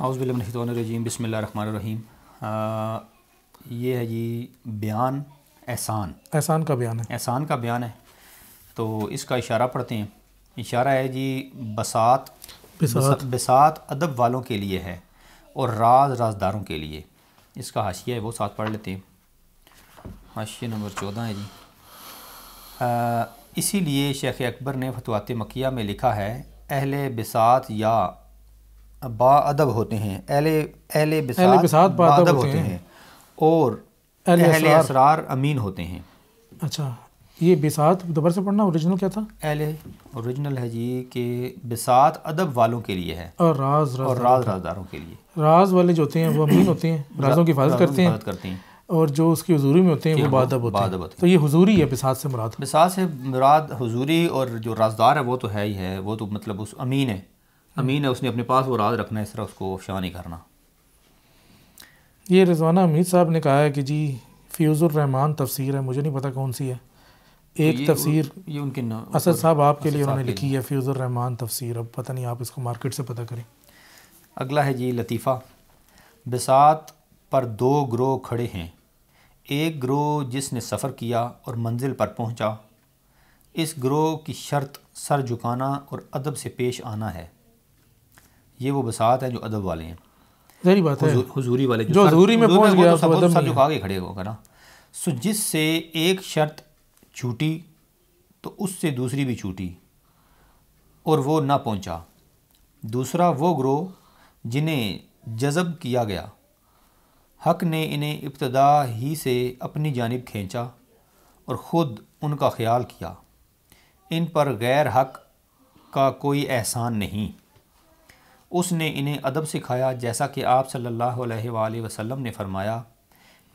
औज़ुबिल्लाहिमिनश्शैतानिर्रजीम बिस्मिल्लाहिर्रहमानिर्रहीम। ये है जी बयान एहसान का बयान है। एहसान का बयान है। तो इसका इशारा पढ़ते हैं। इशारा है जी बसात अदब वालों के लिए है और राजदारों के लिए। इसका हाशिया है वो साथ पढ़ लेते हैं। हाशिया नंबर 14 है जी। इसीलिए शेख अकबर ने फतवात मक्किया में लिखा है, अहले बिसात या बाअदब होते हैं, अहले बिसात बाअदब होते हैं और अहले असरार अमीन होते हैं। अच्छा, ये बिसात दोबारा से पढ़ना, ओरिजिनल क्या था? अहले ओरिजिनल है जी कि बिसात अदब वालों के लिए है और राजदारों के लिए। राज वाले जो होते हैं वो अमीन होते हैं, राजों की हिफाजत करते हैं और जो उसकी हुजूरी में होते हैं वो बाअदब होते हैं। तो ये हुजूरी है बिसात से मुराद। बिसात से मुराद हुजूरी, और जो राजदार है वो तो है ही है, वो तो मतलब उस अमीन है, उसने अपने पास वो राज रखना है, इस तरह उसको अफशा नहीं करना। ये रिजवाना हमीद साहब ने कहा है कि जी फ़ियूज़ुर रहमान तफसीर है, मुझे नहीं पता कौन सी है। एक तफसीर ये उनके असद साहब आपके लिए उन्होंने लिखी है, फ़ियूज़ुर रहमान तफसीर। अब पता नहीं, आप इसको मार्केट से पता करें। अगला है जी लतीफ़ा। बिसात पर दो ग्रोह खड़े हैं, एक ग्रोह जिसने सफ़र किया और मंजिल पर पहुंचा। इस ग्रोह की शर्त सर झुकाना और अदब से पेश आना है। ये वो बिसात हैं जो अदब वाले हैं। सही बात है, हुजूरी वाले जो हुजूरी में पहुंच गया तो अदब सर झुका के खड़े होगा ना। सो जिससे एक शर्त छूटी तो उससे दूसरी भी छूटी और वो ना पहुंचा। दूसरा वो ग्रोह जिन्हें जज़ब किया गया, हक ने इन्हें इब्तदा ही से अपनी जानिब खींचा और ख़ुद उनका ख्याल किया। इन पर गैर हक का कोई एहसान नहीं। उसने इन्हें अदब सिखाया, जैसा कि आप सल्लल्लाहु अलैहि वसल्लम ने फरमाया,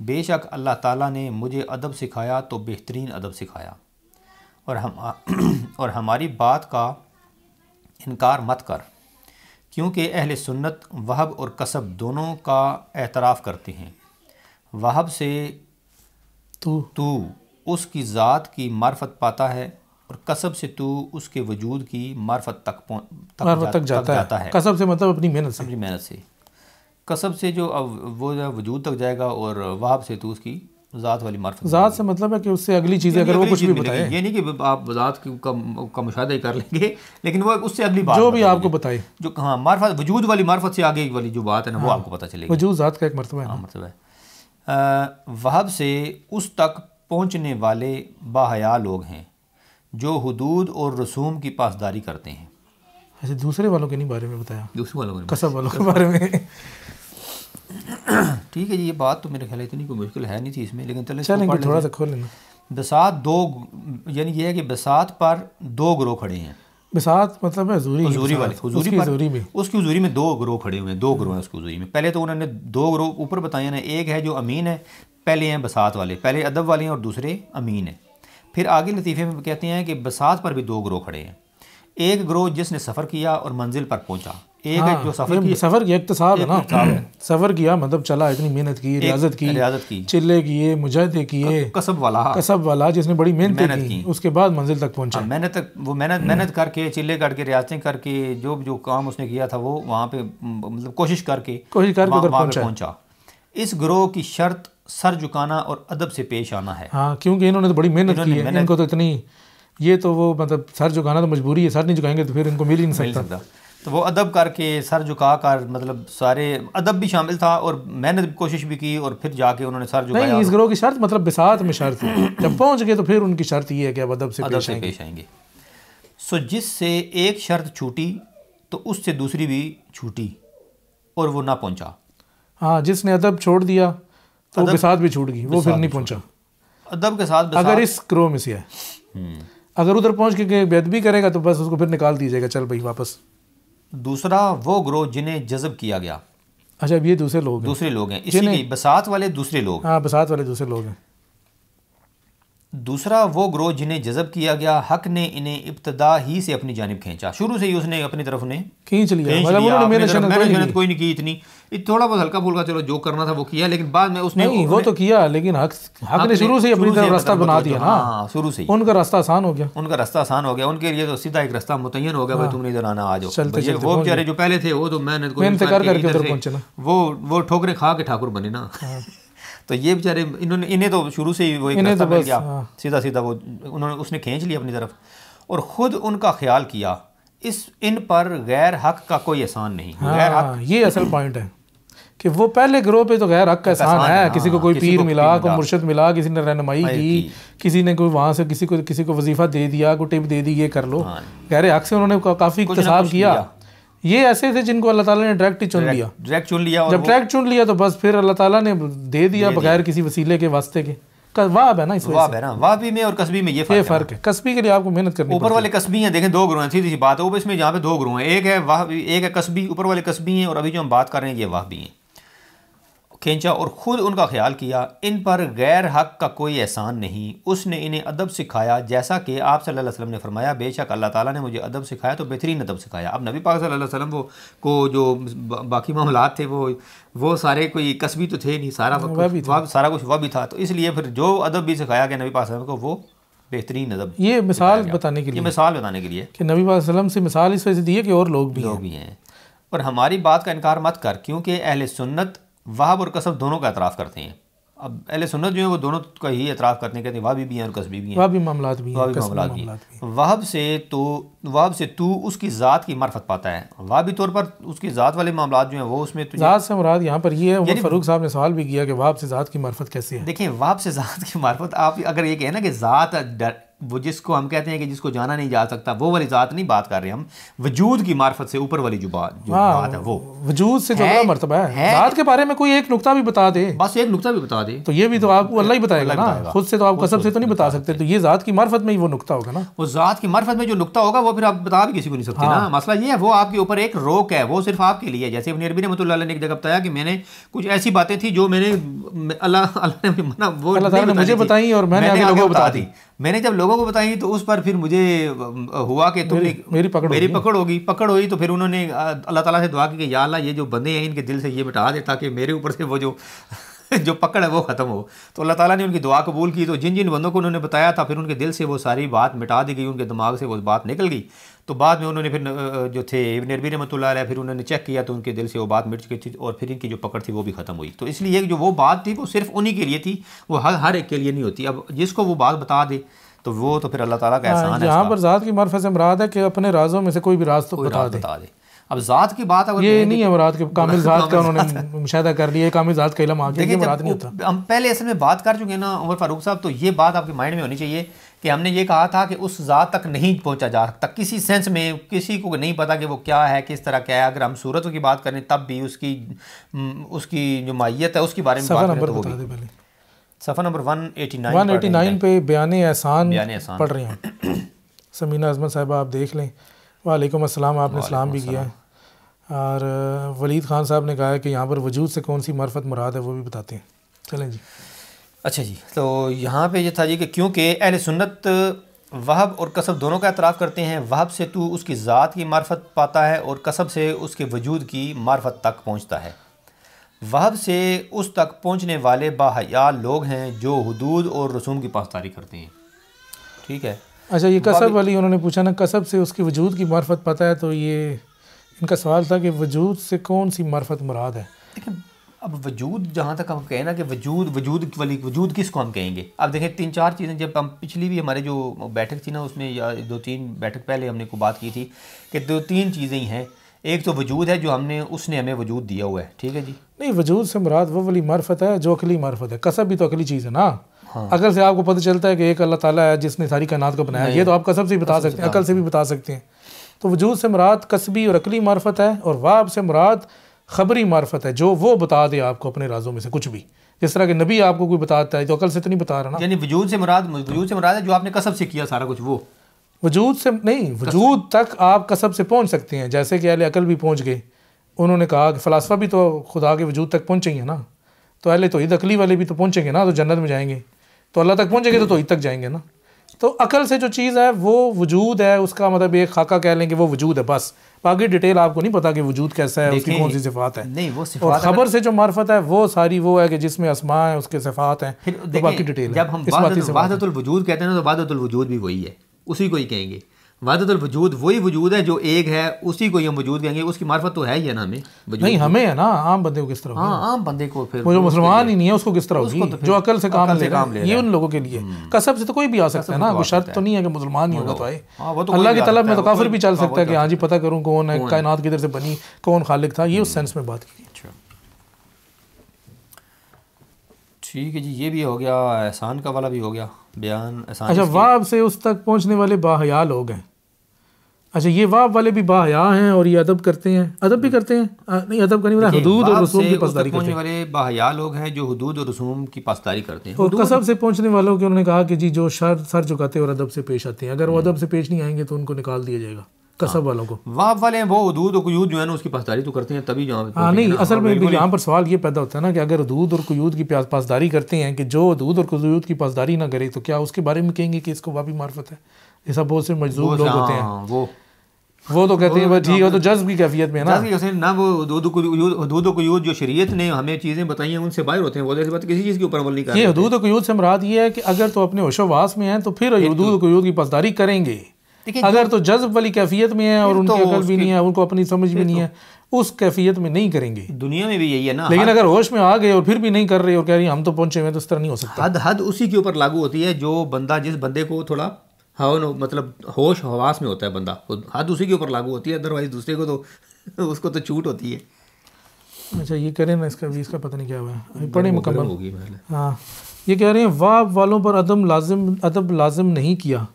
बेशक अल्लाह ताला ने मुझे अदब सिखाया तो बेहतरीन अदब सिखाया, और हमारी बात का इनकार मत कर, क्योंकि अहले सुन्नत वहब और कसब दोनों का एतराफ़ करते हैं। वहब से तू उसकी ज़ात की मार्फत पाता है और कसब से तू उसके वजूद की मार्फत तक जाता है। कसब से मतलब अपनी मेहनत से। कसब से जो वो वजूद तक जाएगा, और वहाब से तू उसकी ज़ात वाली मार्फत। ज़ात से मतलब है कि उससे अगली चीज़ें अगर वो कुछ भी बताए, ये नहीं कि आप ज़ात का मुशाहिदा ही कर लेंगे, लेकिन वो उससे अगली बात जो भी आपको बताए, जो हाँ मार्फत, वजूद वाली मार्फत से आगे वाली जो बात है ना, वो आपको पता चलेगी। वजूद ज़ात का एक मर्तबा है। मर्तबा है। वहाब से उस तक पहुँचने वाले बाहया लोग हैं जो हुदूद और रसूम की पासदारी करते हैं। ऐसे दूसरे वालों के नहीं बारे में बताया, दूसरे वालों कसब वालों के बारे में। ठीक है जी, ये बात तो मेरे ख्याल इतनी कोई मुश्किल है नहीं थी इसमें, लेकिन चलें थोड़ा सा खोल लेना। बिसात दो, यानी ये है कि बिसात पर दो ग्रोह खड़े हैं। बिसात मतलब है हुजूरी वाले, उसकी हुजूरी में दो ग्रोह खड़े हुए हैं, दो ग्रोह हैं उसकी हुजूरी में। पहले तो उन्होंने दो ग्रोह ऊपर बताए ना, एक है जो अमीन है, पहले हैं बिसात वाले, पहले अदब वाले हैं और दूसरे अमीन है। फिर आगे लतीफ़े में कहते हैं कि बसात पर भी दो ग्रोह खड़े हैं, एक ग्रोह जिसने सफ़र किया और मंजिल पर पहुंचा। एक है जो सफ़र किया, इक्तिसाब है ना, सफ़र किया मतलब चला, इतनी मेहनत की, रियाजत की, चिल्ले किए, मुजाहिदे किए, कसब वाला जिसने बड़ी मेहनत की, उसके बाद मंजिल तक पहुंचा। मेहनत करके, चिल्ले करके, रियाजतें करके, जो काम उसने किया था वो वहाँ पे मतलब कोशिश करके पहुंचा। इस ग्रोह की शर्त सर झुकाना और अदब से पेश आना है। हाँ, क्योंकि इन्होंने तो बड़ी मेहनत की है, इनको तो इतनी, ये तो वो मतलब सर झुकाना तो मजबूरी है, सर नहीं झुकाएंगे तो फिर इनको मिल ही नहीं सकता। तो वो अदब करके सर झुका कर, मतलब सारे अदब भी शामिल था और मेहनत कोशिश भी की, और फिर जाके उन्होंने सर झुकाया। नहीं, इस ग्रोह की शर्त मतलब बिसात में शर्त है, जब पहुंच गए तो फिर उनकी शर्त ये है कि अब अदब से पेश आएंगे। सो जिससे एक शर्त छूटी तो उससे दूसरी भी छूटी और वो ना पहुंचा। हाँ, जिसने अदब छोड़ दिया तो बिसात भी छूट गई, वो फिर नहीं पहुंचा अदब के साथ। अगर इस ग्रोह में से है, अगर उधर पहुंच के बेअदबी करेगा तो बस उसको फिर निकाल दीजिएगा, चल भाई वापस। दूसरा वो ग्रोह जिन्हें जज़ब किया गया। अच्छा, अब ये दूसरे लोग हैं, इसीलिए बसात वाले दूसरे लोग। हाँ, बसात वाले दूसरे लोग हैं। दूसरा वो ग्रोह जिन्हें जज़ब किया गया, हक ने इन्हें इब्तदा ही से अपनी जानिब खींचा। शुरू से ही उसने अपनी तरफ उन्हें खींच लिया, मेहनत कोई नहीं की इतनी, थोड़ा बहुत हल्का फुल्का चलो जो करना था वो किया, लेकिन बाद में उसने नहीं वो तो किया, लेकिन हक ने शुरू से अपनी तरफ रास्ता बना दिया ना, शुरू से उनका रास्ता आसान हो गया, उनका रास्ता आसान हो गया, उनके लिए तो सीधा एक रास्ता मुतय्यन हो गया, भाई तुमने इधर आना आ जाओ। वो बेचारे जो पहले थे वो तो मेहनत करके उधर पहुंचे ना, वो ठोकरें खा के ठाकुर बने ना। तो ये बेचारे इन्हें तो शुरू से ही वो एक रास्ता मिल गया, सीधा सीधा वो उसने खींच लिया अपनी तरफ, और ख़ुद उनका ख्याल किया इन पर गैर हक का कोई एहसान नहीं। गैर हक, ये असल पॉइंट है कि वो पहले ग्रोह पे तो गैर हक का एहसान है, किसी को कोई पीर मिला, कोई मुर्शिद मिला, किसी ने रहनुमाई की, किसी ने कोई वहाँ से किसी को वजीफ़ा दे दिया, कोई टिप दे दी, ये कर लो, गैर हक से उन्होंने काफ़ी इक्तसाब किया। ये ऐसे थे जिनको अल्लाह ताला ने डायरेक्ट ही चुन लिया, जब डायरेक्ट चुन लिया तो बस फिर अल्लाह ताला ने दे दिया बगैर किसी वसीले के वास्ते के। वाब है ना, इस वाब है ना, वाबी में और कस्बी में ये फर्क है। कस्बी के लिए आपको मेहनत करनी, ऊपर वाले कस्बी हैं, देखें 2 ग्रोह हैं, सीधी सी बात है। ऊपर इसमें जहाँ पे 2 ग्रोह हैं, एक है वाहबी, एक है कस्बी, ऊपर वाले कस्बी हैं, और अभी जो हम बात कर रहे हैं ये वाहबी हैं। खींचा और ख़ुद उनका ख्याल किया, इन पर गैर हक का कोई एहसान नहीं, उसने इन्हें अदब सिखाया जैसा कि आप सल्लल्लाहु अलैहि वसल्लम ने फरमाया, बेशक अल्लाह ताला ने मुझे अदब सिखाया तो बेहतरीन अदब सिखाया। अब नबी पाक सल्लल्लाहु अलैहि वसल्लम को जो बाकी मामलात थे वो सारे कोई कस्बी तो थे नहीं, सारा कुछ वह भी था, तो इसलिए फिर जो अदब भी सिखाया गया नबी पाक को वो बेहतरीन अदब। ये मिसाल बताने के लिए, मिसाल बताने के लिए कि नबी पाक वसल्लम से मिसाल इस वजह से दी है कि और लोग भी हैं। और हमारी बात का इनकार मत कर, क्योंकि अहले सुन्नत वहाब और कसब दोनों का एतराफ़ करते हैं। अब अहले सुन्नत जो है वो दोनों का ही एतराफ़ करते हैं, कहते हैं वहाबी भी हैं और कसबी भी हैं, वहाबी मामलात भी हैं। वहाब से तू उसकी ज़ात की मार्फत पाता है, वहाबी तौर पर उसकी ज़ात वाले मामलात जो हैं वो उसमें ज़ात से मुराद यहाँ पर ये है। फ़ारूक साहब ने सवाल भी किया कि वहाब से ज़ात की मार्फत कैसे है। देखिए वहाब से ज़ात की मार्फत, आप अगर ये कहें ना कि ज़ात वो जिसको हम कहते हैं कि जिसको जाना नहीं जा सकता, वो वाली ज़ात नहीं बात कर रहे हम, वजूद की मार्फत से ऊपर वाली जो बात है वो वजूद से जो बड़ा मर्तबा है। ज़ात के बारे में कोई एक नुक्ता भी बता दे, बस एक नुक्ता भी बता दे, तो ये भी तो आपको अल्लाह ही बताएगा ना, खुद से तो आप कसब से तो नहीं बता सकते, तो ये ज़ात की मार्फत में ही वो नुक्ता होगा ना, वो ज़ात की मार्फत में जो नुक्ता होगा वो फिर आप बता भी किसी को नहीं सकते ना। मसला ये है वो आपके ऊपर एक रोक है, वो सिर्फ आपके लिए। जैसे इब्न अरबी रहमतुल्लाह अलैह ने एक जगह बताया कि मैंने कुछ ऐसी बातें थी जो मैंने अल्लाह ने मना, वो अल्लाह ने मुझे बताई और मैंने आगे लोगों को बता दी। मैंने जब लोगों को बताई तो उस पर फिर मुझे हुआ कि तुमने मेरी पकड़ हुई, तो फिर उन्होंने अल्लाह ताला से दुआ की कि या अल्लाह ये जो बंदे हैं इनके दिल से ये मिटा दे ताकि मेरे ऊपर से वो जो पकड़ है वो ख़त्म हो। तो अल्लाह ताला ने उनकी दुआ कबूल की, तो जिन जिन बंदों को उन्होंने बताया था फिर उनके दिल से वो सारी बात मिटा दी गई, उनके दिमाग से वो बात निकल गई। तो बाद में उन्होंने फिर जो थे इब्न अरबी रहमतुल्लाह अलैह, फिर उन्होंने चेक किया तो उनके दिल से वो बात मिट चुकी थी और फिर इनकी जो पकड़ थी वो भी ख़त्म हुई। तो इसलिए जो वो बात थी वो सिर्फ उन्हीं के लिए थी, वो हर एक के लिए नहीं होती। अब जिसको वो बात बता दे तो वो तो फिर अल्लाह ताला का एहसान है। यहाँ पर ज़ात की मार्फत से मुराद है कि अपने राज़ों में से कोई भी राज तो बता दे। अब ज़ात की बात अगर ये नहीं है मुराद के कामिल ज़ात का उन्होंने मुशाहिदा कर लिया, कामिल ज़ात का इल्म आ गया, ये मुराद नहीं होता। हम पहले असल में बात कर चुके हैं ना उमर फारूक साहब, तो ये बात आपके माइंड में होनी चाहिए कि हमने ये कहा था कि उस ज़ात तक नहीं पहुंचा जा सकता किसी सेंस में, किसी को नहीं पता कि वो क्या है, किस तरह क्या है। अगर हम सूरत की बात करें तब भी उसकी जो माहियत है उसकी बारे में बात करें तो वो भी सफ़ा नंबर 189 पे बयाने एहसान पढ़ रहे हैं। समीना अज़मत साहिबा आप देख लें। वालेकुम अस्सलाम, आपने सलाम भी किया। और वलीद खान साहब ने कहा है कि यहाँ पर वजूद से कौन सी मार्फत मुराद है वो भी बताते हैं। चलें जी। अच्छा जी, तो यहाँ पे ये था जी कि क्योंकि अहले सुन्नत वहब और कसब दोनों का एतराफ़ करते हैं। वहब से तू उसकी ज़ात की मार्फत पाता है और कसब से उसके वजूद की मार्फत तक पहुँचता है। वहब से उस तक पहुँचने वाले बाहया लोग हैं जो हुदूद और रसूम की पासदारी करते हैं। ठीक है। अच्छा, ये कसब वाली उन्होंने पूछा ना, कसब से उसकी वजूद की मार्फत पता है, तो ये इनका सवाल था कि वजूद से कौन सी मार्फत मुराद है। देखिए अब वजूद जहाँ तक हम कहें ना कि वजूद किसको हम कहेंगे। अब देखें 3-4 चीज़ें, जब हम पिछली भी हमारे जो बैठक थी ना उसमें या 2-3 बैठक पहले हमने को बात की थी कि 2-3 चीज़ें ही हैं। एक तो वजूद है जो उसने हमें वजूद दिया हुआ है। ठीक है जी। नहीं, वजूद से मुराद वो वाली मार्फत है जो अकली मार्फत है। कसब भी तो अकली चीज़ है ना। हाँ। अकल से आपको पता चलता है कि एक अल्लाह ताला है जिसने सारी कायनात को बनाया, ये तो आप कसब से भी बता सकते हैं, अकल से भी बता सकते हैं। तो वजूद से मुराद कसबी और अकली मार्फत है, और वाब से मुराद खबरी मार्फत है जो वो बता दे आपको अपने राजों में से कुछ भी। जिस तरह के नबी आपको कोई बताता है तो अकल से तो नहीं बता रहा ना। यानी वजूद से मुराद है जो आपने कसब से किया सारा कुछ, वो वजूद से नहीं, वजूद तक आप कसब से पहुँच सकते हैं। जैसे कि अहले अकल भी पहुँच गए, उन्होंने कहा कि फ़लसफ़ा भी तो खुदा के वजूद तक पहुँचेंगे ना, तो अहले तौहीद अकली वाले भी तो पहुँचेंगे ना, तो जन्नत में जाएंगे। तो अल्लाह तक पहुँचेंगे तो तौहीद तक जाएंगे ना। तो अकल से जो चीज़ है वो वजूद है, उसका मतलब एक खाका कह लेंगे वो वजूद है बस। बाकी डिटेल आपको नहीं पता कि वजूद कैसा है, उसकी कौन सी सिफात है। नहीं वो और खबर से जो मार्फत है वो सारी वो है कि जिसमें अस्मा है, उसके सिफात हैं, तो बाकी डिटेल। जब हम वहदतुल वजूद कहते हैं ना, तो वहदतुल वजूद भी वही है, उसी को ही कहेंगे। वहदतुल वजूद वही वजूद है जो एक है, उसी को ही हम वजूद कहेंगे। उसकी मार्फत तो है ही है ना हमें, नहीं हमें है ना, आम बंदे को किस तरह? हाँ आम बंदे को फिर वो जो मुसलमान ही नहीं है उसको किस तरह होगी? जो अकल से काम ले ये उन लोगों के लिए। कसब से तो कोई भी आ सकता है ना, कोई शर्त तो नहीं है कि मुसलमान ही होगा तो आए। अल्लाह की तलब में तो काफिर भी चल सकता है कि हाँ जी पता करूँ कौन है, कायनात किधर से बनी, कौन खालिक था, ये उस सेंस में बात की। ठीक है जी, ये भी हो गया, एहसान का वाला भी हो गया बयान। अच्छा, वाब से उस तक पहुंचने वाले बाहया लोग हैं। अच्छा, ये वाब वाले भी बाहया हैं और ये अदब करते हैं, अदब भी करते हैं, नहीं अदब का नहीं मतलब हुदूद और रसूम की पासदारी करते हैं। वाले बाहया लोग हैं जो हुदूद और रसूम की पासदारी करते हैं। और कसब से पहुंचने वालों के उन्होंने कहा कि जी जो सर झुकाते और अदब से पेश आते हैं, अगर वो अदब से पेश नहीं आएंगे तो उनको निकाल दिया जाएगा। कसब वालों को वाब वाले हैं वो हुदूद और कुयूद जो है ना उसकी पासदारी तो करते हैं, तभी जहाँ हाँ नहीं असल में यहाँ पर सवाल ये पैदा होता है ना कि अगर हुदूद और कुयूद की पासदारी करते हैं, कि जो हुदूद और कुयूद की पासदारी ना करे तो क्या उसके बारे में कहेंगे कि इसको वाबी मार्फत है? ऐसा बहुत से मजदूर लोग होते हैं, वो तो कहते हैं ठीक है, तो जज्ब की कैफियत में ना वो हुदूद और कुयूद जो शरीयत ने हमें चीज़ें बताई हैं उनसे बाहर होते हैं, वो ऐसी बात किसी चीज़ के ऊपर अमल नहीं करते। ये हुदूद और कुयूद से मुराद ये है कि अगर तो अपने होशोवास में है तो फिर हुदूद और कुयूद की पासदारी करेंगे, अगर तो जज्ब वाली कैफियत में है और उनकी अकल भी नहीं है, उनको अपनी समझ भी नहीं है, उस कैफियत में नहीं करेंगे। दुनिया में भी यही है ना। लेकिन अगर होश में आ गए और फिर भी नहीं कर रहे और कह रही हम तो पहुंचे हुए, तो इस तरह नहीं हो सकता। हद उसी के ऊपर लागू होती है जो बंदा, जिस बंदे को थोड़ा मतलब होश हवास में होता है बंदा, हद उसी के ऊपर लागू होती है, अदरवाइज दूसरे को तो उसको तो छूट होती है। अच्छा ये करें ना, इसका पता नहीं क्या हुआ है, पढ़े मुकम्मल होगी। हाँ ये कह रहे हैं वाब वालों पर अदब लाजिम नहीं किया।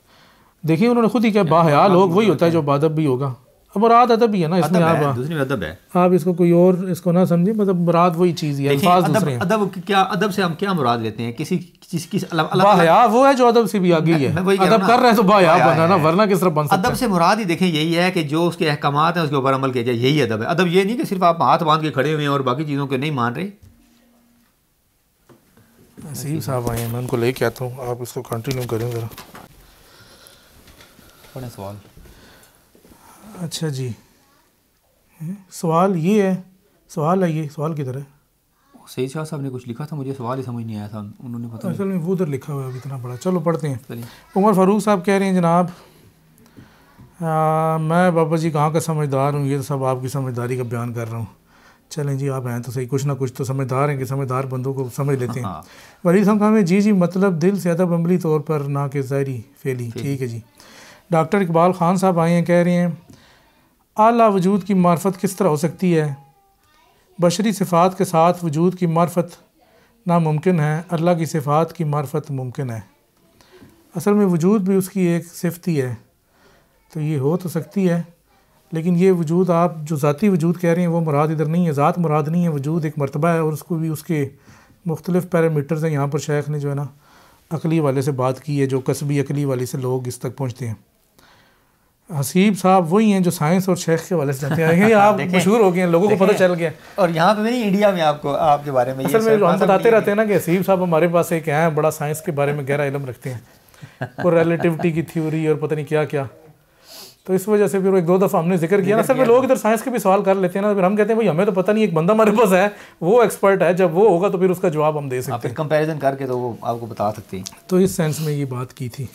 देखिए उन्होंने खुद ही क्या बाहया लोग वही होता है जो बादब भी होगा। अब मुराद अदब ही है ना इसमें, आप दूसरी अदब है, आप इसको कोई और इसको ना समझिए, मतलब मुराद वही चीज़ है, अल्फाज दूसरे हैं। अदब क्या, अदब से हम क्या मुराद लेते हैं? किसी बाहया वो है जो अदब से भी आगे है, अदब कर रहे हैं तो बाहया बनना ना, वरना किस तरह बन सकता है? अदब से मुराद ही देखें यही है कि जो उसके अहकामात हैं उसके ऊपर अमल किया जाए, यही अदब है। अदब ये नहीं कि सिर्फ आप हाथ बांध के खड़े हुए हैं और बाकी चीज़ों को नहीं मान रहे। नसीब साहब आए हैं, मैं उनको लेके आता हूँ, आप इसको कंटिन्यू करें ज़रा। सवाल अच्छा जी, सवाल ये है, सवाल है ये, सवाल किधर है? सईद शाह साहब ने कुछ लिखा था, मुझे सवाल ही समझ नहीं आया था, उन्होंने पता असल में वो उधर लिखा हुआ है इतना बड़ा। चलो पढ़ते हैं। उमर फारूक साहब कह रहे हैं जनाब, मैं बाबा जी कहाँ का समझदार हूँ, ये तो सब आपकी समझदारी का बयान कर रहा हूँ। चलें जी, आप हैं तो सही, कुछ ना कुछ तो समझदार हैं कि समझदार बंदों को समझ लेते हैं। वली साहब कहा जी मतलब दिल से अदब अमली तौर पर ना कि ज़ाहरी फेली। ठीक है जी। डॉक्टर इकबाल ख़ान साहब आए हैं, कह रहे हैं आला वजूद की मार्फत किस तरह हो सकती है? बशरी सिफ़ात के साथ वजूद की मार्फत नामुमकिन है, अल्लाह की सिफ़ात की मार्फत मुमकिन है। असल में वजूद भी उसकी एक सिफती है, तो ये हो तो सकती है, लेकिन ये वजूद आप जो ज़ाती वजूद कह रहे हैं वो मुराद इधर नहीं है, ज़ात मुराद नहीं है, वजूद एक मरतबा है और उसको भी उसके मुख्तलिफ़ पैरामीटर्स हैं। यहाँ पर शेख ने जो है ना अकली वाले से बात की है, जो कसबी अकली वाले से लोग इस तक पहुँचते हैं। हसीब साहब वही हैं जो साइंस और शेख के वाले से जाते हैं। आप मशहूर हो गए हैं, लोगों को पता चल गया। और यहाँ पे नहीं, इंडिया में आपको आपके बारे में असल में हम बताते रहते हैं ना कि हसीब साहब हमारे पास एक हैं, बड़ा साइंस के बारे में गहरा इल्म रखते हैं और रिलेटिविटी की थ्योरी और पता नहीं क्या क्या, तो इस वजह से फिर एक दो दफ़ा हमने जिक्र किया ना। असल में लोग इधर साइंस के भी सवाल कर लेते हैं ना, फिर हम कहते हैं भाई हमें तो पता नहीं, एक बंदा हमारे पास है वो एक्सपर्ट है, जब वो होगा तो फिर उसका जवाब हम दे सकते हैं, कंपैरिजन करके तो वो आपको बता सकते हैं। तो इस सेंस में ये बात की थी।